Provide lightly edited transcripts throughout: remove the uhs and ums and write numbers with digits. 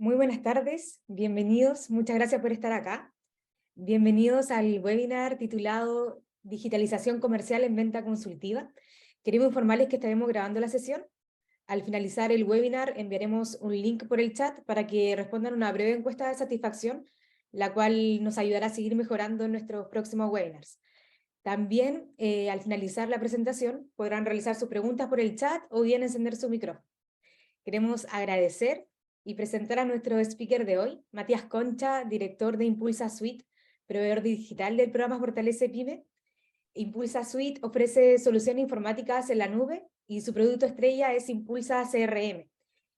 Muy buenas tardes, bienvenidos, muchas gracias por estar acá. Bienvenidos al webinar titulado Digitalización comercial en venta consultiva. Queremos informarles que estaremos grabando la sesión. Al finalizar el webinar enviaremos un link por el chat para que respondan una breve encuesta de satisfacción, la cual nos ayudará a seguir mejorando en nuestros próximos webinars. También, al finalizar la presentación, podrán realizar sus preguntas por el chat o bien encender su micrófono. Queremos agradecer y presentar a nuestro speaker de hoy, Matías Concha, director de Impulsa Suite, proveedor digital del programa Fortalece Pyme. Impulsa Suite ofrece soluciones informáticas en la nube y su producto estrella es Impulsa CRM.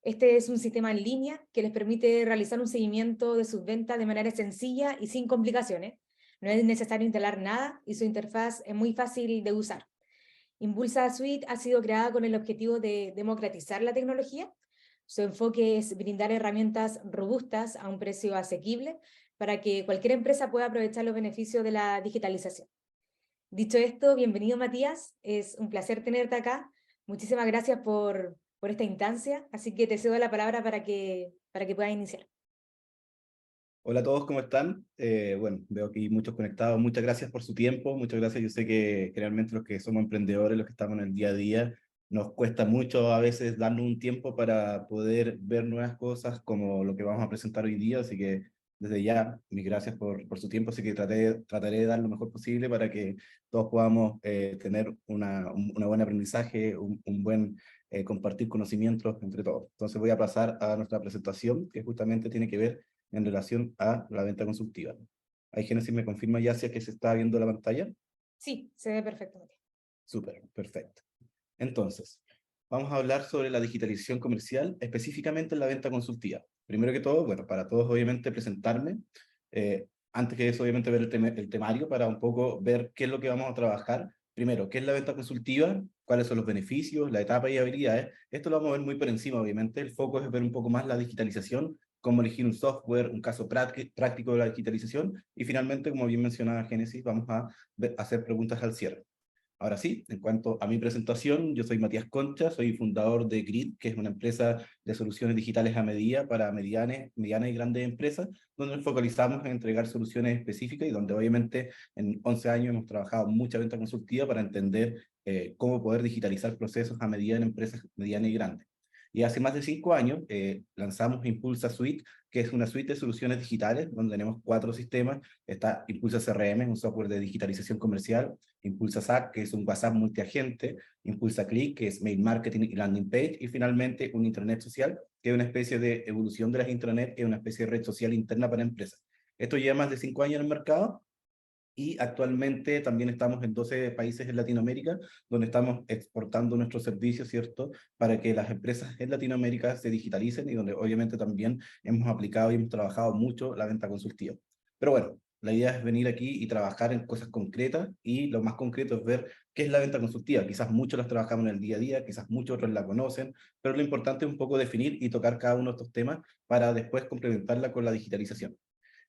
Este es un sistema en línea que les permite realizar un seguimiento de sus ventas de manera sencilla y sin complicaciones. No es necesario instalar nada y su interfaz es muy fácil de usar. Impulsa Suite ha sido creada con el objetivo de democratizar la tecnología. Su enfoque es brindar herramientas robustas a un precio asequible para que cualquier empresa pueda aprovechar los beneficios de la digitalización. Dicho esto, bienvenido Matías, es un placer tenerte acá. Muchísimas gracias por esta instancia, así que te cedo la palabra para que puedas iniciar. Hola a todos, ¿cómo están? Bueno, veo aquí muchos conectados. Muchas gracias por su tiempo, muchas gracias. Yo sé que generalmente los que somos emprendedores, los que estamos en el día a día, nos cuesta mucho a veces darnos un tiempo para poder ver nuevas cosas como lo que vamos a presentar hoy día, así que desde ya, mis gracias por su tiempo, así que trataré de dar lo mejor posible para que todos podamos tener una buen aprendizaje, un buen compartir conocimientos entre todos. Entonces voy a pasar a nuestra presentación, que justamente tiene que ver en relación a la venta consultiva. Ahí Génesis me confirma ya si es que se está viendo la pantalla. Sí, se ve perfectamente. Súper, perfecto. Entonces, vamos a hablar sobre la digitalización comercial, específicamente en la venta consultiva. Primero que todo, bueno, para todos obviamente presentarme. Antes que eso, obviamente ver el temario para un poco ver qué es lo que vamos a trabajar. Primero, ¿qué es la venta consultiva? ¿Cuáles son los beneficios, la etapa y habilidades? Esto lo vamos a ver muy por encima, obviamente. El foco es ver un poco más la digitalización, cómo elegir un software, un caso práctico de la digitalización. Y finalmente, como bien mencionaba Génesis, vamos a hacer preguntas al cierre. Ahora sí, en cuanto a mi presentación, yo soy Matías Concha, soy fundador de Grid, que es una empresa de soluciones digitales a medida para medianas y grandes empresas, donde nos focalizamos en entregar soluciones específicas y donde obviamente en 11 años hemos trabajado mucha venta consultiva para entender cómo poder digitalizar procesos a medida en empresas medianas y grandes. Y hace más de 5 años lanzamos Impulsa Suite, que es una suite de soluciones digitales, donde tenemos 4 sistemas. Está Impulsa CRM, un software de digitalización comercial; Impulsa SAC, que es un WhatsApp multiagente; Impulsa Click, que es mail marketing y landing page; y finalmente un intranet social, que es una especie de evolución de las intranet, que es una especie de red social interna para empresas. Esto lleva más de 5 años en el mercado y actualmente también estamos en 12 países en Latinoamérica, donde estamos exportando nuestros servicios, ¿cierto?, para que las empresas en Latinoamérica se digitalicen y donde obviamente también hemos aplicado y hemos trabajado mucho la venta consultiva. Pero bueno, la idea es venir aquí y trabajar en cosas concretas, y lo más concreto es ver qué es la venta consultiva. Quizás muchos las trabajamos en el día a día, quizás muchos otros la conocen, pero lo importante es un poco definir y tocar cada uno de estos temas para después complementarla con la digitalización.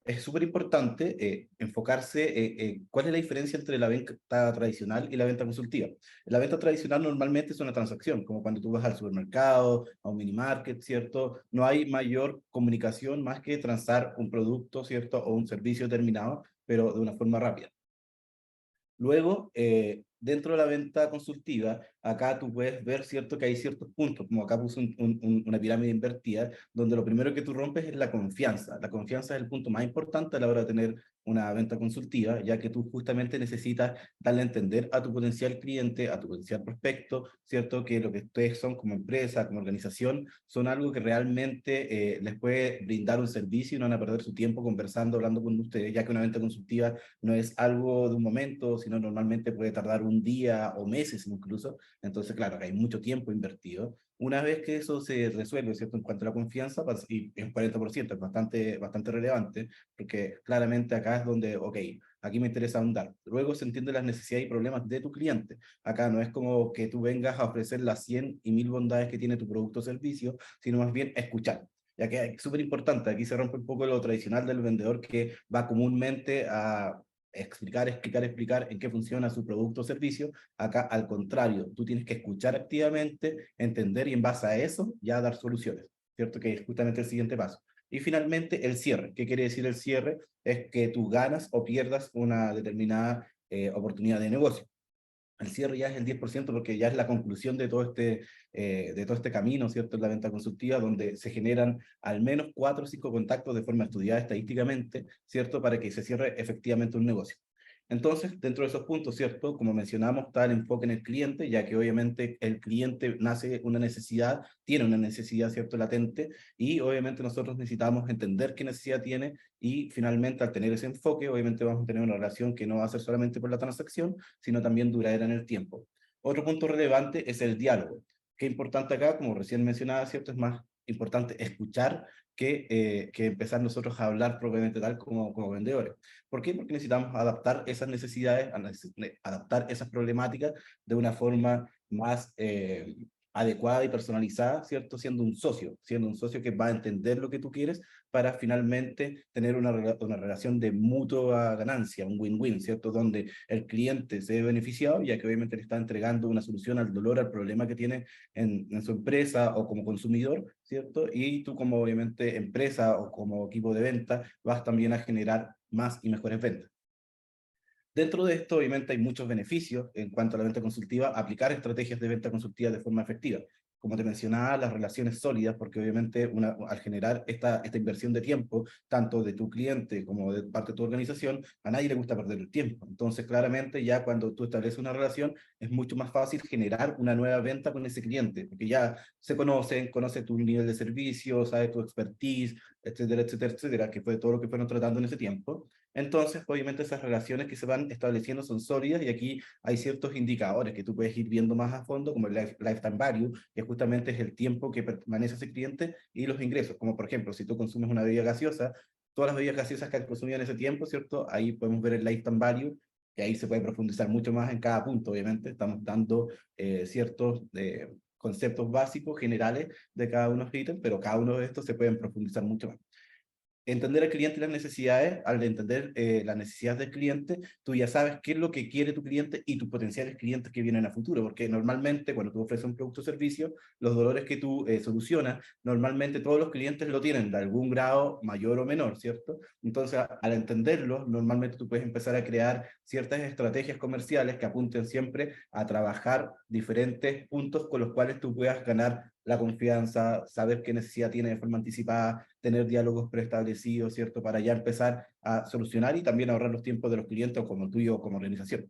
Es súper importante enfocarse cuál es la diferencia entre la venta tradicional y la venta consultiva. La venta tradicional normalmente es una transacción, como cuando tú vas al supermercado, a un mini market, ¿cierto? No hay mayor comunicación más que transar un producto, ¿cierto? O un servicio terminado, pero de una forma rápida. Luego, dentro de la venta consultiva, acá tú puedes ver, ¿cierto?, que hay ciertos puntos, como acá puse una pirámide invertida, donde lo primero que tú rompes es la confianza. La confianza es el punto más importante a la hora de tener una venta consultiva, ya que tú justamente necesitas darle a entender a tu potencial cliente, a tu potencial prospecto, ¿cierto?, que lo que ustedes son como empresa, como organización, son algo que realmente les puede brindar un servicio y no van a perder su tiempo conversando, hablando con ustedes, ya que una venta consultiva no es algo de un momento, sino normalmente puede tardar un día o meses incluso. Entonces, claro, hay mucho tiempo invertido. Una vez que eso se resuelve, ¿cierto?, en cuanto a la confianza, y es un 40%, es bastante relevante, porque claramente acá es donde, ok, aquí me interesa ahondar. Luego se entienden las necesidades y problemas de tu cliente. Acá no es como que tú vengas a ofrecer las 100 y 1000 bondades que tiene tu producto o servicio, sino más bien escuchar. Ya que es súper importante, aquí se rompe un poco lo tradicional del vendedor que va comúnmente a explicar en qué funciona su producto o servicio. Acá, al contrario, tú tienes que escuchar activamente, entender y en base a eso ya dar soluciones, ¿cierto? Que es justamente el siguiente paso. Y finalmente, el cierre. ¿Qué quiere decir el cierre? Es que tú ganas o pierdas una determinada oportunidad de negocio. El cierre ya es el 10% porque ya es la conclusión de todo este camino, ¿cierto? En la venta consultiva, donde se generan al menos 4 o 5 contactos de forma estudiada estadísticamente, ¿cierto? Para que se cierre efectivamente un negocio. Entonces, dentro de esos puntos, ¿cierto? Como mencionamos, está el enfoque en el cliente, ya que obviamente el cliente nace una necesidad, tiene una necesidad, ¿cierto? Latente, y obviamente nosotros necesitamos entender qué necesidad tiene, y finalmente al tener ese enfoque, obviamente vamos a tener una relación que no va a ser solamente por la transacción, sino también duradera en el tiempo. Otro punto relevante es el diálogo. Qué importante acá, como recién mencionaba, ¿cierto? Es más importante escuchar que empezar nosotros a hablar propiamente tal como vendedores. ¿Por qué? Porque necesitamos adaptar esas necesidades, adaptar esas problemáticas de una forma más adecuada y personalizada, ¿cierto? Siendo un socio que va a entender lo que tú quieres para finalmente tener una relación de mutua ganancia, un win-win, ¿cierto? Donde el cliente se ve beneficiado, ya que obviamente le está entregando una solución al dolor, al problema que tiene en su empresa o como consumidor, ¿cierto? Y tú como obviamente empresa o como equipo de venta vas también a generar más y mejores ventas. Dentro de esto, obviamente, hay muchos beneficios en cuanto a la venta consultiva, aplicar estrategias de venta consultiva de forma efectiva. Como te mencionaba, las relaciones sólidas, porque obviamente al generar esta inversión de tiempo, tanto de tu cliente como de parte de tu organización, a nadie le gusta perder el tiempo. Entonces, claramente, ya cuando tú estableces una relación, es mucho más fácil generar una nueva venta con ese cliente, porque ya se conocen, conoce tu nivel de servicio, sabe tu expertise, etcétera, etcétera, etcétera, que fue todo lo que fueron tratando en ese tiempo. Entonces, obviamente, esas relaciones que se van estableciendo son sólidas y aquí hay ciertos indicadores que tú puedes ir viendo más a fondo, como el lifetime value, que justamente es el tiempo que permanece ese cliente, y los ingresos, como por ejemplo, si tú consumes una bebida gaseosa, todas las bebidas gaseosas que has consumido en ese tiempo, ¿cierto? Ahí podemos ver el lifetime value, que ahí se puede profundizar mucho más en cada punto, obviamente. Estamos dando ciertos conceptos básicos, generales de cada uno de los ítems, pero cada uno de estos se pueden profundizar mucho más. Entender al cliente y las necesidades. Al entender las necesidades del cliente, tú ya sabes qué es lo que quiere tu cliente y tus potenciales clientes que vienen a futuro, porque normalmente cuando tú ofreces un producto o servicio, los dolores que tú solucionas, normalmente todos los clientes lo tienen de algún grado mayor o menor, ¿cierto? Entonces, al entenderlo, normalmente tú puedes empezar a crear ciertas estrategias comerciales que apunten siempre a trabajar diferentes puntos con los cuales tú puedas ganar la confianza, saber qué necesidad tiene de forma anticipada, tener diálogos preestablecidos, ¿cierto? Para ya empezar a solucionar y también ahorrar los tiempos de los clientes o como tuyo o como organización.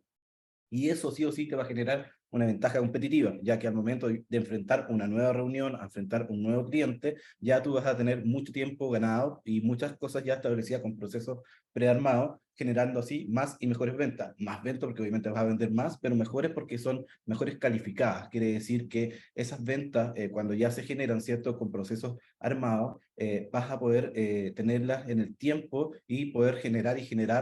Y eso sí o sí te va a generar una ventaja competitiva, ya que al momento de enfrentar una nueva reunión, a enfrentar un nuevo cliente, ya tú vas a tener mucho tiempo ganado y muchas cosas ya establecidas con procesos prearmados, generando así más y mejores ventas. Más ventas porque obviamente vas a vender más, pero mejores porque son mejores calificadas. Quiere decir que esas ventas, cuando ya se generan, ¿cierto?, con procesos armados, vas a poder tenerlas en el tiempo y poder generar,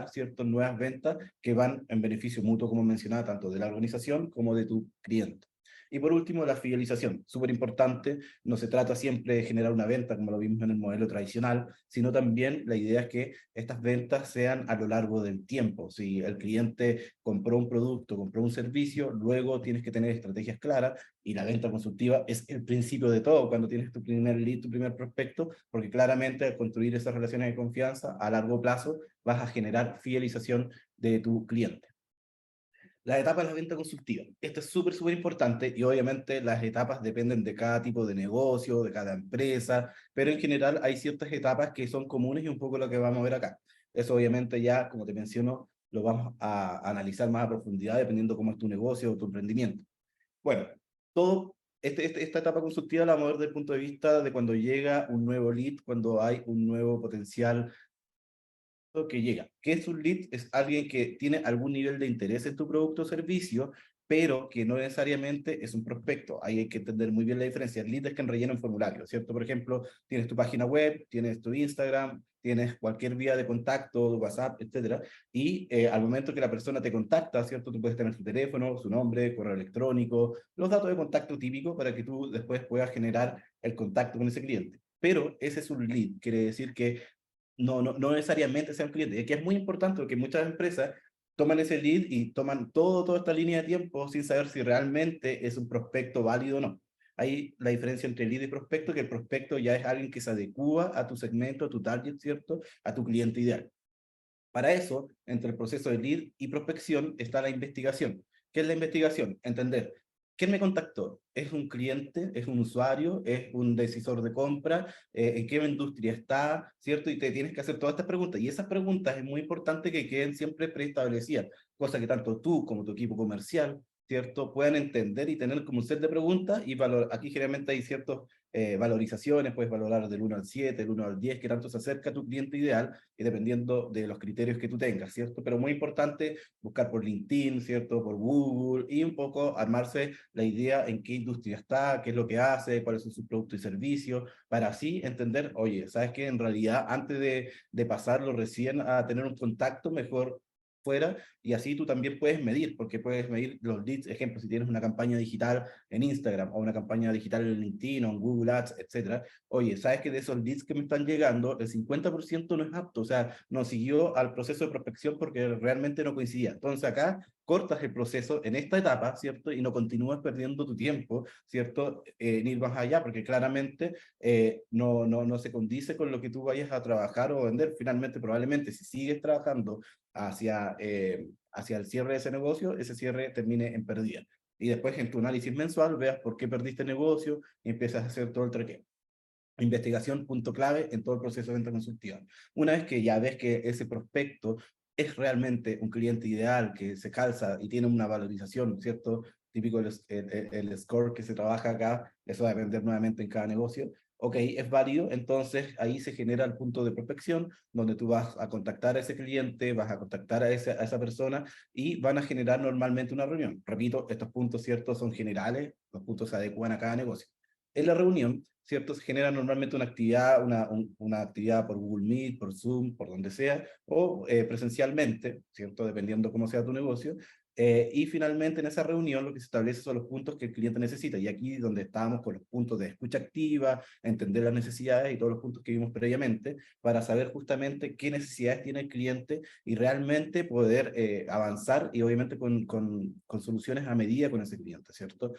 ¿cierto?, nuevas ventas que van en beneficio mutuo, como mencionaba, tanto de la organización como de tu cliente. Y por último, la fidelización, súper importante. No se trata siempre de generar una venta como lo vimos en el modelo tradicional, sino también la idea es que estas ventas sean a lo largo del tiempo. Si el cliente compró un producto, compró un servicio, luego tienes que tener estrategias claras, y la venta consultiva es el principio de todo cuando tienes tu primer lead, tu primer prospecto, porque claramente al construir esas relaciones de confianza a largo plazo vas a generar fidelización de tu cliente. Las etapas de la venta consultiva. Esto es súper, súper importante, y obviamente las etapas dependen de cada tipo de negocio, de cada empresa, pero en general hay ciertas etapas que son comunes y un poco lo que vamos a ver acá. Eso obviamente ya, como te menciono, lo vamos a analizar más a profundidad dependiendo cómo es tu negocio o tu emprendimiento. Bueno, todo, esta etapa consultiva la vamos a ver desde el punto de vista de cuando llega un nuevo lead, cuando hay un nuevo potencial que llega. ¿Qué es un lead? Es alguien que tiene algún nivel de interés en tu producto o servicio, pero que no necesariamente es un prospecto. Ahí hay que entender muy bien la diferencia. El lead es quien rellena un formulario, ¿cierto? Por ejemplo, tienes tu página web, tienes tu Instagram, tienes cualquier vía de contacto, WhatsApp, etcétera, y al momento que la persona te contacta, ¿cierto? Tú puedes tener su teléfono, su nombre, correo electrónico, los datos de contacto típicos para que tú después puedas generar el contacto con ese cliente. Pero ese es un lead, quiere decir que no necesariamente sea un cliente. Y aquí es muy importante porque muchas empresas toman ese lead y toman toda esta línea de tiempo sin saber si realmente es un prospecto válido o no. ahí la diferencia entre lead y prospecto, que el prospecto ya es alguien que se adecua a tu segmento, a tu target, ¿cierto? A tu cliente ideal. Para eso, entre el proceso de lead y prospección está la investigación. ¿Qué es la investigación? Entender, ¿quién me contactó? ¿Es un cliente? ¿Es un usuario? ¿Es un decisor de compra? ¿En qué industria está? ¿Cierto? Y te tienes que hacer todas estas preguntas. Y esas preguntas es muy importante que queden siempre preestablecidas, cosa que tanto tú como tu equipo comercial, ¿cierto? Puedan entender y tener como un set de preguntas y aquí generalmente hay ciertos valorizaciones, puedes valorar del 1 al 7, del 1 al 10, que tanto se acerca a tu cliente ideal, y dependiendo de los criterios que tú tengas, ¿cierto? Pero muy importante buscar por LinkedIn, ¿cierto? Por Google, y un poco armarse la idea en qué industria está, qué es lo que hace, cuáles son sus productos y servicios, para así entender, oye, ¿sabes qué? En realidad, antes de pasarlo recién a tener un contacto, mejor fuera, y así tú también puedes medir, porque puedes medir los leads, ejemplo, si tienes una campaña digital en Instagram o una campaña digital en LinkedIn o en Google Ads, etcétera. Oye, ¿sabes que de esos leads que me están llegando, el 50% no es apto? O sea, no siguió al proceso de prospección porque realmente no coincidía. Entonces acá cortas el proceso en esta etapa, ¿cierto? Y no continúas perdiendo tu tiempo, ¿cierto? En ir más allá, porque claramente no se condice con lo que tú vayas a trabajar o vender. Finalmente, probablemente, si sigues trabajando hacia el cierre de ese negocio, ese cierre termine en pérdida. Y después en tu análisis mensual veas por qué perdiste el negocio y empiezas a hacer todo el traqueo. Investigación, punto clave en todo el proceso de venta consultiva. Una vez que ya ves que ese prospecto es realmente un cliente ideal, que se calza y tiene una valorización, ¿cierto? Típico el score que se trabaja acá, eso va a depender nuevamente en cada negocio. Ok, es válido, entonces ahí se genera el punto de prospección, donde tú vas a contactar a ese cliente, vas a contactar a esa persona y van a generar normalmente una reunión. Repito, estos puntos ciertos son generales, los puntos se adecuan a cada negocio. En la reunión, ¿cierto? Se genera normalmente una actividad, una actividad por Google Meet, por Zoom, por donde sea, o presencialmente, ¿cierto? Dependiendo cómo sea tu negocio. Y finalmente en esa reunión lo que se establece son los puntos que el cliente necesita. Y aquí donde estábamos con los puntos de escucha activa, entender las necesidades y todos los puntos que vimos previamente, para saber justamente qué necesidades tiene el cliente y realmente poder avanzar y obviamente con soluciones a medida con ese cliente, ¿cierto?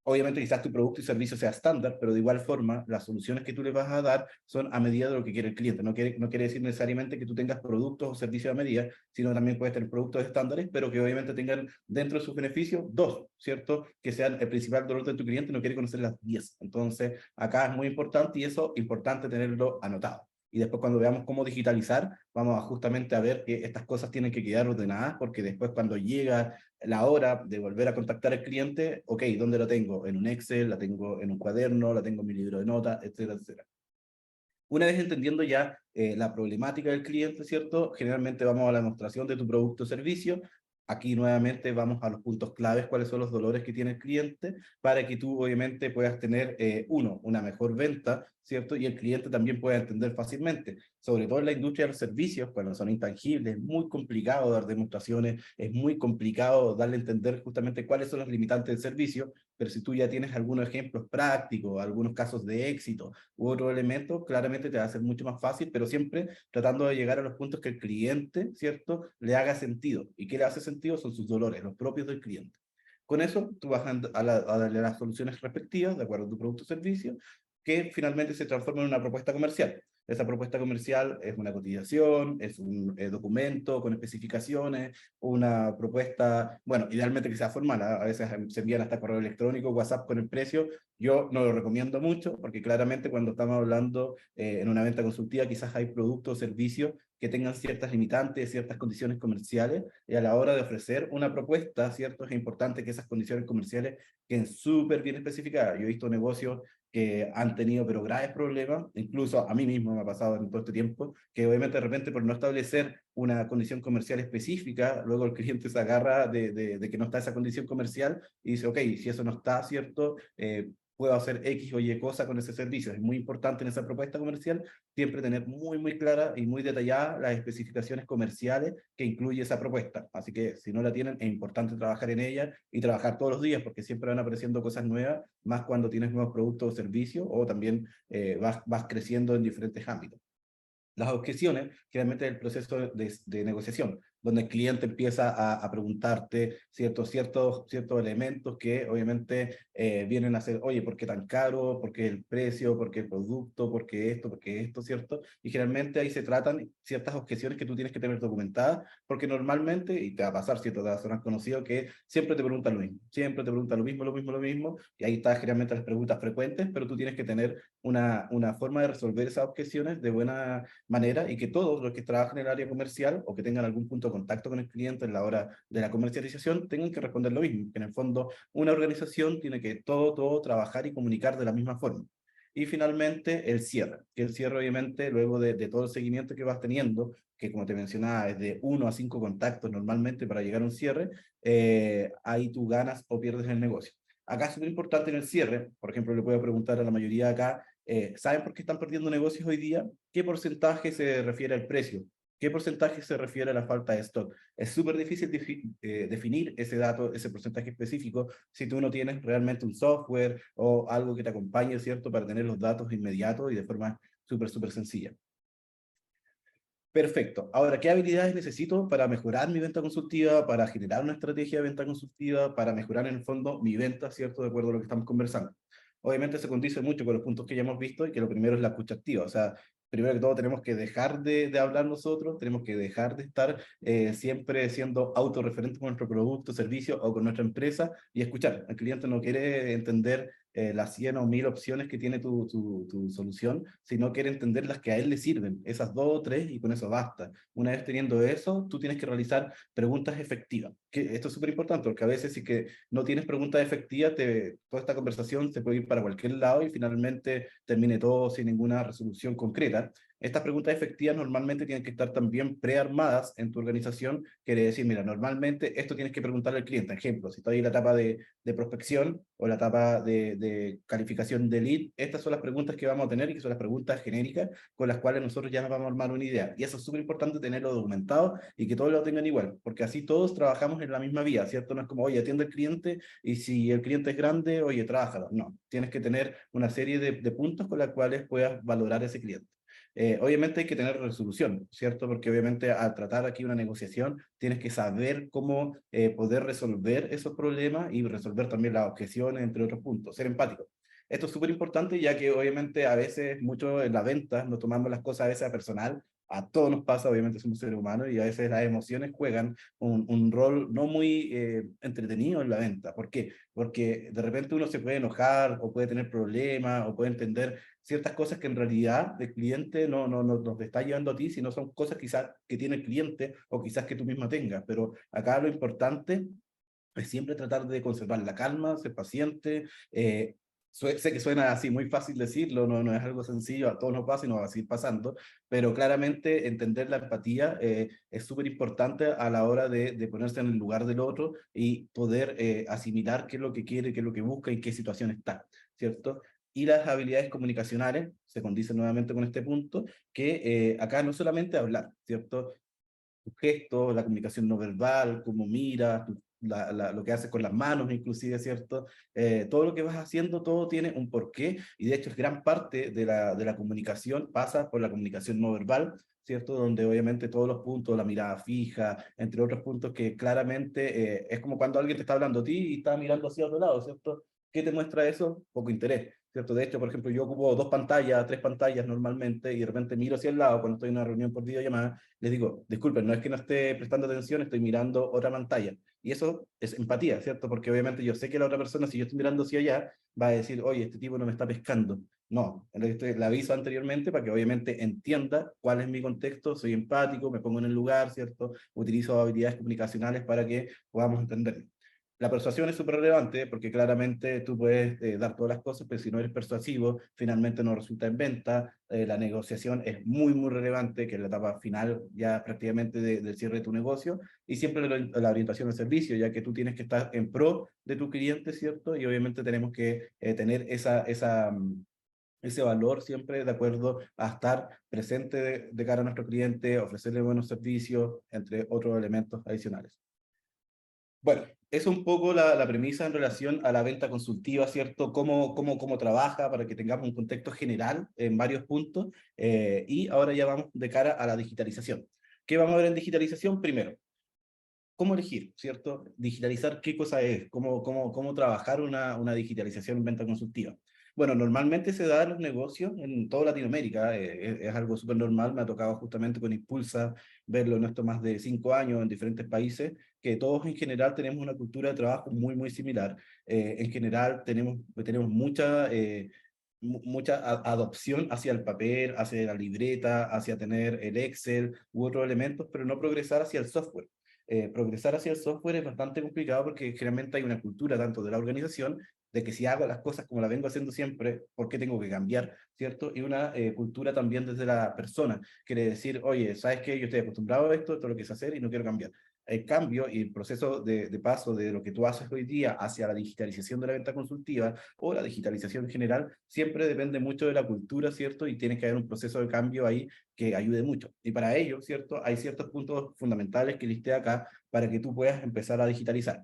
Obviamente quizás tu producto y servicio sea estándar, pero de igual forma las soluciones que tú le vas a dar son a medida de lo que quiere el cliente. No quiere decir necesariamente que tú tengas productos o servicios a medida, sino también puedes tener productos estándares, pero que obviamente tengan dentro de sus beneficios dos, ¿cierto? Que sean el principal dolor de tu cliente, no quiere conocer las 10. Entonces, acá es muy importante y eso importante tenerlo anotado. Y después cuando veamos cómo digitalizar, vamos a justamente a ver que estas cosas tienen que quedar ordenadas, porque después cuando llega la hora de volver a contactar al cliente, ok, ¿dónde la tengo? En un Excel, la tengo en un cuaderno, la tengo en mi libro de notas, etcétera, etcétera. Una vez entendiendo ya la problemática del cliente, ¿cierto? Generalmente vamos a la demostración de tu producto o servicio. Aquí nuevamente vamos a los puntos claves, cuáles son los dolores que tiene el cliente, para que tú obviamente puedas tener, una mejor venta, ¿cierto? Y el cliente también pueda entender fácilmente. Sobre todo en la industria de los servicios, cuando son intangibles, es muy complicado dar demostraciones, es muy complicado darle a entender justamente cuáles son los limitantes del servicio, pero si tú ya tienes algunos ejemplos prácticos, algunos casos de éxito, u otro elemento, claramente te va a ser mucho más fácil, pero siempre tratando de llegar a los puntos que el cliente, ¿cierto?, le haga sentido. ¿Y qué le hace sentido? Son sus dolores, los propios del cliente. Con eso, tú vas a darle las soluciones respectivas, de acuerdo a tu producto o servicio, que finalmente se transforma en una propuesta comercial. Esa propuesta comercial es una cotización, es un documento con especificaciones, una propuesta, bueno, idealmente que sea formal, a veces se envían hasta correo electrónico, WhatsApp con el precio. Yo no lo recomiendo mucho, porque claramente cuando estamos hablando en una venta consultiva, quizás hay productos o servicios que tengan ciertas limitantes, ciertas condiciones comerciales, y a la hora de ofrecer una propuesta, ¿cierto? Es importante que esas condiciones comerciales queden súper bien especificadas. Yo he visto negocios que han tenido pero graves problemas, incluso a mí mismo me ha pasado en todo este tiempo, que obviamente de repente por no establecer una condición comercial específica, luego el cliente se agarra de que no está esa condición comercial y dice, ok, si eso no está, ¿cierto? Puedo hacer X o Y cosa con ese servicio. Es muy importante en esa propuesta comercial siempre tener muy, muy clara y muy detallada las especificaciones comerciales que incluye esa propuesta. Así que si no la tienen, es importante trabajar en ella y trabajar todos los días, porque siempre van apareciendo cosas nuevas, más cuando tienes nuevos productos o servicios, o también vas creciendo en diferentes ámbitos. Las objeciones, generalmente el proceso de negociación. donde el cliente empieza a preguntarte ciertos elementos que obviamente vienen a ser, oye, ¿por qué tan caro? ¿Por qué el precio? ¿Por qué el producto? ¿Por qué esto? ¿Por qué esto? ¿Cierto? Y generalmente ahí se tratan ciertas objeciones que tú tienes que tener documentadas, porque normalmente, y te va a pasar, ¿cierto? Te va a sonar conocido, que siempre te preguntan lo mismo, siempre te preguntan lo mismo, lo mismo, lo mismo, y ahí está generalmente las preguntas frecuentes, pero tú tienes que tener una forma de resolver esas objeciones de buena manera y que todos los que trabajan en el área comercial o que tengan algún punto de contacto con el cliente en la hora de la comercialización tengan que responder lo mismo, que en el fondo una organización tiene que todo trabajar y comunicar de la misma forma. Y finalmente el cierre, que el cierre obviamente luego de todo el seguimiento que vas teniendo, que como te mencionaba es de 1 a 5 contactos normalmente para llegar a un cierre, ahí tú ganas o pierdes el negocio. Acá es muy importante en el cierre, por ejemplo, le puedo preguntar a la mayoría acá, ¿saben por qué están perdiendo negocios hoy día? ¿Qué porcentaje se refiere al precio? ¿Qué porcentaje se refiere a la falta de stock? Es súper difícil definir ese dato, ese porcentaje específico, si tú no tienes realmente un software o algo que te acompañe, ¿cierto? Para tener los datos inmediatos y de forma súper sencilla. Perfecto. Ahora, ¿qué habilidades necesito para mejorar mi venta consultiva, para generar una estrategia de venta consultiva, para mejorar en el fondo mi venta, ¿cierto? De acuerdo a lo que estamos conversando. Obviamente se condice mucho con los puntos que ya hemos visto y que lo primero es la escucha activa. O sea, primero que todo tenemos que dejar de hablar nosotros, tenemos que dejar de estar siempre siendo autorreferentes con nuestro producto, servicio o con nuestra empresa y escuchar. El cliente no quiere entender las 100 o 1000 opciones que tiene tu solución, sino quiere entender las que a él le sirven, esas 2 o 3 y con eso basta. Una vez teniendo eso, tú tienes que realizar preguntas efectivas. Que esto es súper importante porque a veces si que no tienes preguntas efectivas, toda esta conversación se puede ir para cualquier lado y finalmente termine todo sin ninguna resolución concreta. Estas preguntas efectivas normalmente tienen que estar también prearmadas en tu organización. Quiere decir, mira, normalmente esto tienes que preguntarle al cliente. Ejemplo, si estoy en la etapa de prospección o la etapa de calificación de lead, estas son las preguntas que vamos a tener y que son las preguntas genéricas con las cuales nosotros ya nos vamos a armar una idea. Y eso es súper importante tenerlo documentado y que todos lo tengan igual, porque así todos trabajamos en la misma vía, ¿cierto? No es como, oye, atiende al cliente y si el cliente es grande, oye, trabájalo. No, tienes que tener una serie de puntos con las cuales puedas valorar a ese cliente. Obviamente hay que tener resolución, ¿cierto? Porque obviamente al tratar aquí una negociación tienes que saber cómo poder resolver esos problemas y resolver también las objeciones, entre otros puntos, ser empático. Esto es súper importante ya que obviamente a veces mucho en la venta nos tomamos las cosas a veces a personal, a todos nos pasa, obviamente somos seres humanos y a veces las emociones juegan un rol no muy entretenido en la venta. ¿Por qué? Porque de repente uno se puede enojar o puede tener problemas o puede entender ciertas cosas que en realidad el cliente no nos está llevando a ti, sino son cosas quizás que tiene el cliente o quizás que tú misma tengas. Pero acá lo importante es siempre tratar de conservar la calma, ser paciente. Sé que suena así muy fácil decirlo, no es algo sencillo, a todos nos pasa y nos va a seguir pasando, pero claramente entender la empatía es súper importante a la hora de ponerse en el lugar del otro y poder asimilar qué es lo que quiere, qué es lo que busca y qué situación está, ¿cierto? Y las habilidades comunicacionales, se condicen nuevamente con este punto, que acá no solamente hablar, ¿cierto? Tus gestos, la comunicación no verbal, cómo miras, lo que haces con las manos inclusive, ¿cierto? Todo lo que vas haciendo, todo tiene un porqué y de hecho es gran parte de la comunicación pasa por la comunicación no verbal, ¿cierto? Donde obviamente todos los puntos, la mirada fija, entre otros puntos que claramente es como cuando alguien te está hablando a ti y está mirando hacia otro lado, ¿cierto? ¿Qué te muestra eso? Poco interés, ¿cierto? De hecho, por ejemplo, yo ocupo 2 pantallas, 3 pantallas normalmente y de repente miro hacia el lado cuando estoy en una reunión por videollamada, les digo, disculpen, no es que no esté prestando atención, estoy mirando otra pantalla. Y eso es empatía, ¿cierto? Porque obviamente yo sé que la otra persona, si yo estoy mirando hacia allá, va a decir, oye, este tipo no me está pescando. No, le aviso anteriormente para que obviamente entienda cuál es mi contexto, soy empático, me pongo en el lugar, ¿cierto? Utilizo habilidades comunicacionales para que podamos entender. La persuasión es súper relevante porque claramente tú puedes dar todas las cosas, pero si no eres persuasivo, finalmente no resulta en venta. La negociación es muy relevante, que es la etapa final ya prácticamente del cierre de tu negocio, y siempre la orientación al servicio, ya que tú tienes que estar en pro de tu cliente, ¿cierto? Y obviamente tenemos que tener ese valor siempre de acuerdo a estar presente de cara a nuestro cliente, ofrecerle buenos servicios, entre otros elementos adicionales. Bueno, es un poco la premisa en relación a la venta consultiva, ¿cierto? Cómo trabaja para que tengamos un contexto general en varios puntos. Y ahora ya vamos de cara a la digitalización. ¿Qué vamos a ver en digitalización? Primero, cómo elegir, ¿cierto? Digitalizar qué cosa es, cómo trabajar una digitalización en venta consultiva. Bueno, normalmente se da en los negocios en toda Latinoamérica, es algo súper normal, me ha tocado justamente con Impulsa verlo en estos más de 5 años en diferentes países, que todos en general tenemos una cultura de trabajo muy, muy similar. En general tenemos mucha adopción hacia el papel, hacia la libreta, hacia tener el Excel u otros elementos, pero no progresar hacia el software. Progresar hacia el software es bastante complicado porque generalmente hay una cultura tanto de la organización de que si hago las cosas como las vengo haciendo siempre, ¿por qué tengo que cambiar? ¿Cierto? Y una cultura también desde la persona, quiere decir, oye, ¿sabes qué? Yo estoy acostumbrado a esto es lo que sé hacer y no quiero cambiar. El cambio y el proceso de paso de lo que tú haces hoy día hacia la digitalización de la venta consultiva o la digitalización en general, siempre depende mucho de la cultura, ¿cierto? Y tiene que haber un proceso de cambio ahí que ayude mucho. Y para ello, ¿cierto? Hay ciertos puntos fundamentales que listé acá para que tú puedas empezar a digitalizar.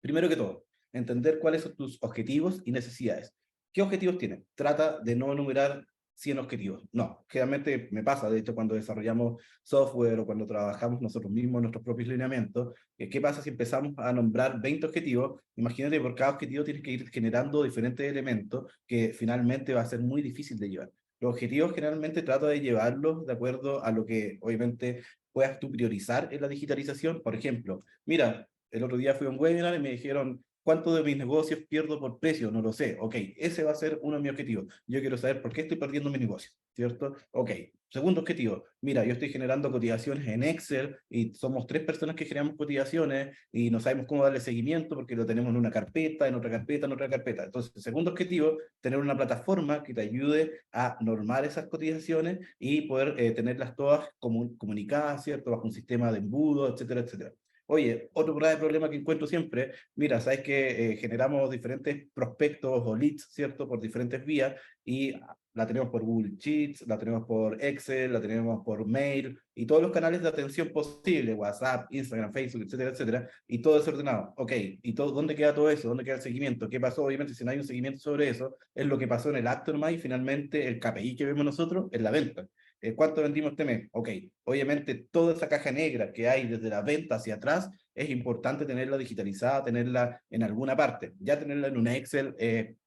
Primero que todo, entender cuáles son tus objetivos y necesidades. ¿Qué objetivos tienes? Trata de no enumerar 100 objetivos. No, generalmente me pasa, de hecho, cuando desarrollamos software o cuando trabajamos nosotros mismos nuestros propios lineamientos, ¿qué pasa si empezamos a nombrar 20 objetivos? Imagínate, por cada objetivo tienes que ir generando diferentes elementos que finalmente va a ser muy difícil de llevar. Los objetivos generalmente trata de llevarlos de acuerdo a lo que obviamente puedas tú priorizar en la digitalización. Por ejemplo, mira, el otro día fui a un webinar y me dijeron, ¿cuánto de mis negocios pierdo por precio? No lo sé. Ok, ese va a ser uno de mis objetivos. Yo quiero saber por qué estoy perdiendo mi negocio, ¿cierto? Ok, segundo objetivo. Mira, yo estoy generando cotizaciones en Excel y somos 3 personas que generamos cotizaciones y no sabemos cómo darle seguimiento porque lo tenemos en una carpeta, en otra carpeta, en otra carpeta. Entonces, el segundo objetivo, tener una plataforma que te ayude a normar esas cotizaciones y poder tenerlas todas comunicadas, ¿cierto? Bajo un sistema de embudo, etcétera, etcétera. Oye, otro grave problema que encuentro siempre, mira, sabes que generamos diferentes prospectos o leads, ¿cierto? Por diferentes vías y la tenemos por Google Sheets, la tenemos por Excel, la tenemos por mail y todos los canales de atención posible, WhatsApp, Instagram, Facebook, etcétera, etcétera, y todo desordenado. Ok, ¿y todo, dónde queda todo eso? ¿Dónde queda el seguimiento? ¿Qué pasó? Obviamente, si no hay un seguimiento sobre eso, es lo que pasó en el acto nomás y finalmente el KPI que vemos nosotros es la venta. ¿Cuánto vendimos este mes? Ok, obviamente toda esa caja negra que hay desde la venta hacia atrás, es importante tenerla digitalizada, tenerla en alguna parte. Ya tenerla en un Excel es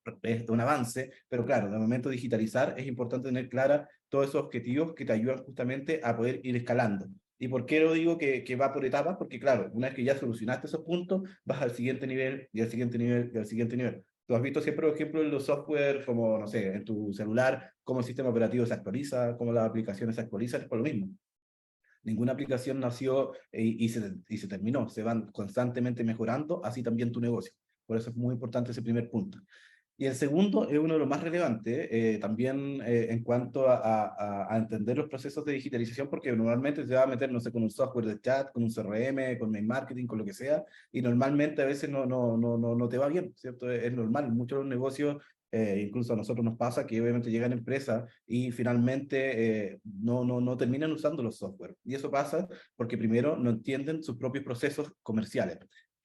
un avance, pero claro, de momento digitalizar es importante tener clara todos esos objetivos que te ayudan justamente a poder ir escalando. ¿Y por qué lo digo que va por etapas? Porque claro, una vez que ya solucionaste esos puntos, vas al siguiente nivel y al siguiente nivel y al siguiente nivel. Tú has visto siempre, por ejemplo, en los software, como, no sé, en tu celular, cómo el sistema operativo se actualiza, cómo las aplicaciones se actualizan, es por lo mismo. Ninguna aplicación nació y se terminó, se van constantemente mejorando, así también tu negocio. Por eso es muy importante ese primer punto. Y el segundo es uno de los más relevantes, también en cuanto a entender los procesos de digitalización, porque normalmente se va a meter, no sé, con un software de chat, con un CRM, con mail marketing, con lo que sea, y normalmente a veces no te va bien, ¿cierto? Es normal, muchos de los negocios, incluso a nosotros nos pasa que obviamente llegan empresas y finalmente no terminan usando los software. Y eso pasa porque primero no entienden sus propios procesos comerciales.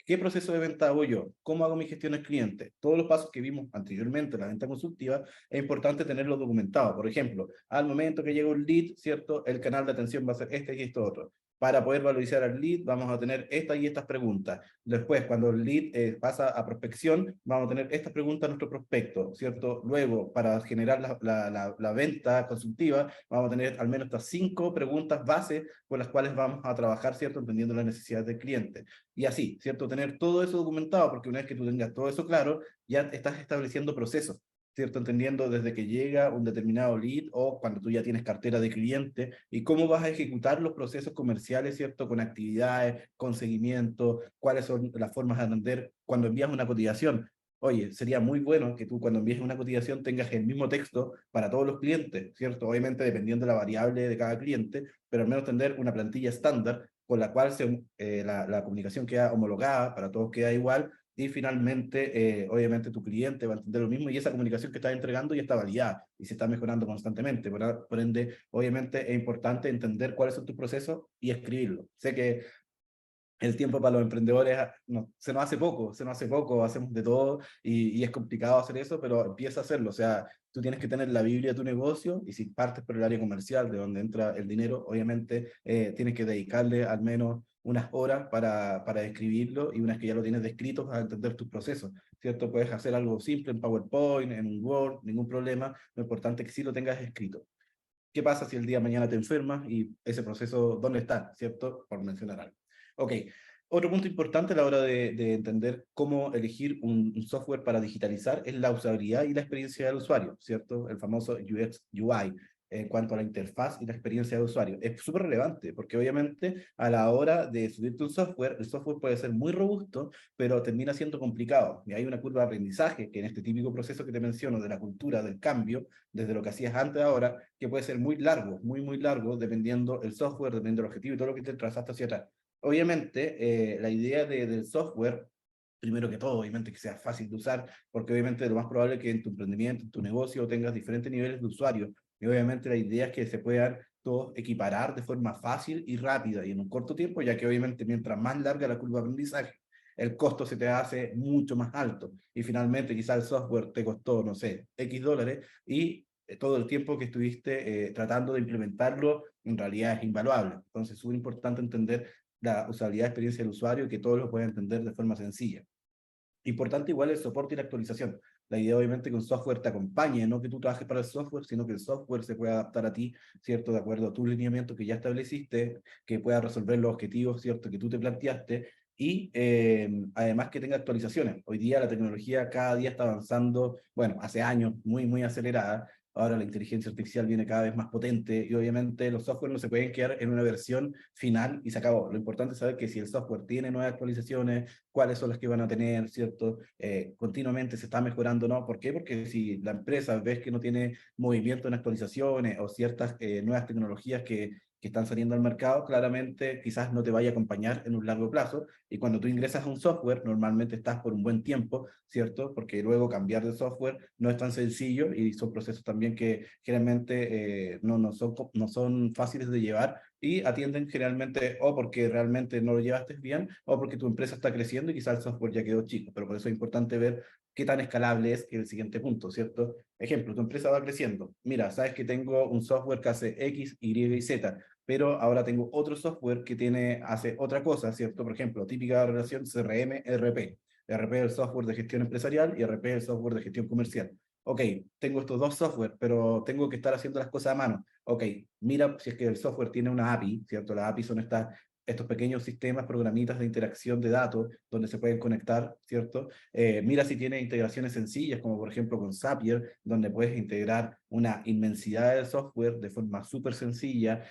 ¿Qué proceso de venta hago yo? ¿Cómo hago mi gestión al cliente? Todos los pasos que vimos anteriormente en la venta consultiva, es importante tenerlos documentados. Por ejemplo, al momento que llega un lead, ¿cierto? El canal de atención va a ser este y esto otro. Para poder valorizar al lead, vamos a tener estas y estas preguntas. Después, cuando el lead pasa a prospección, vamos a tener estas preguntas a nuestro prospecto, ¿cierto? Luego, para generar la venta consultiva, vamos a tener al menos estas 5 preguntas base con las cuales vamos a trabajar, ¿cierto? Entendiendo las necesidades del cliente. Y así, ¿cierto? Tener todo eso documentado, porque una vez que tú tengas todo eso claro, ya estás estableciendo procesos, ¿cierto? Entendiendo desde que llega un determinado lead o cuando tú ya tienes cartera de cliente y cómo vas a ejecutar los procesos comerciales, ¿cierto? Con actividades, con seguimiento, cuáles son las formas de atender cuando envías una cotización. Oye, sería muy bueno que tú cuando envíes una cotización tengas el mismo texto para todos los clientes, ¿cierto? Obviamente dependiendo de la variable de cada cliente, pero al menos tener una plantilla estándar con la cual la comunicación queda homologada, para todos queda igual, y finalmente, obviamente, tu cliente va a entender lo mismo y esa comunicación que estás entregando ya está validada y se está mejorando constantemente. Por ende, obviamente, es importante entender cuáles son tus procesos y escribirlo. Sé que el tiempo para los emprendedores se nos hace poco, hacemos de todo y es complicado hacer eso, pero empieza a hacerlo. O sea, tú tienes que tener la Biblia de tu negocio y si partes por el área comercial, de donde entra el dinero, obviamente tienes que dedicarle al menos unas horas para escribirlo y unas que ya lo tienes descrito para entender tus procesos, ¿cierto? Puedes hacer algo simple en PowerPoint, en un Word, ningún problema. Lo importante es que sí lo tengas escrito. ¿Qué pasa si el día de mañana te enfermas y ese proceso, dónde está, ¿cierto? Por mencionar algo. Ok, otro punto importante a la hora de entender cómo elegir un software para digitalizar es la usabilidad y la experiencia del usuario, ¿cierto? El famoso UX, UI, en cuanto a la interfaz y la experiencia de usuario. Es súper relevante, porque obviamente a la hora de subirte un software, el software puede ser muy robusto, pero termina siendo complicado. Y hay una curva de aprendizaje que en este típico proceso que te menciono de la cultura, del cambio, desde lo que hacías antes a ahora, que puede ser muy largo, muy largo, dependiendo el software, dependiendo del objetivo y todo lo que te trazaste hacia atrás. Obviamente, la idea del software, primero que todo, obviamente que sea fácil de usar, porque obviamente lo más probable es que en tu emprendimiento, en tu negocio, tengas diferentes niveles de usuario. Y obviamente la idea es que se puedan todos equiparar de forma fácil y rápida y en un corto tiempo, ya que obviamente mientras más larga la curva de aprendizaje, el costo se te hace mucho más alto. Y finalmente quizás el software te costó, no sé, X dólares y todo el tiempo que estuviste tratando de implementarlo en realidad es invaluable. Entonces es súper importante entender la usabilidad de experiencia del usuario y que todos lo puedan entender de forma sencilla. Importante igual el soporte y la actualización. La idea obviamente que un software te acompañe, no que tú trabajes para el software, sino que el software se pueda adaptar a ti, ¿cierto? De acuerdo a tu lineamiento que ya estableciste, que pueda resolver los objetivos, ¿cierto? Que tú te planteaste y además que tenga actualizaciones. Hoy día la tecnología cada día está avanzando, bueno, hace años muy acelerada. Ahora la inteligencia artificial viene cada vez más potente y obviamente los software no se pueden quedar en una versión final y se acabó. Lo importante es saber que si el software tiene nuevas actualizaciones, cuáles son las que van a tener, ¿cierto? Continuamente se está mejorando, ¿no? ¿Por qué? Porque si la empresa ves que no tiene movimiento en actualizaciones o ciertas nuevas tecnologías que están saliendo al mercado, claramente quizás no te vaya a acompañar en un largo plazo. Y cuando tú ingresas a un software, normalmente estás por un buen tiempo, ¿cierto? Porque luego cambiar de software no es tan sencillo y son procesos también que generalmente no son fáciles de llevar y atienden generalmente o porque realmente no lo llevaste bien o porque tu empresa está creciendo y quizás el software ya quedó chico. Pero por eso es importante ver qué tan escalable es el siguiente punto, ¿cierto? Ejemplo, tu empresa va creciendo. Mira, sabes que tengo un software que hace X, Y y Z, pero ahora tengo otro software que hace otra cosa, ¿cierto? Por ejemplo, típica relación CRM, ERP. ERP es el software de gestión empresarial y ERP es el software de gestión comercial. Ok, tengo estos dos software, pero tengo que estar haciendo las cosas a mano. Ok, mira si es que el software tiene una API, ¿cierto? Las API son estos pequeños sistemas, programitas de interacción de datos donde se pueden conectar, ¿cierto? Mira si tiene integraciones sencillas, como por ejemplo con Zapier, donde puedes integrar una inmensidad de software de forma súper sencilla.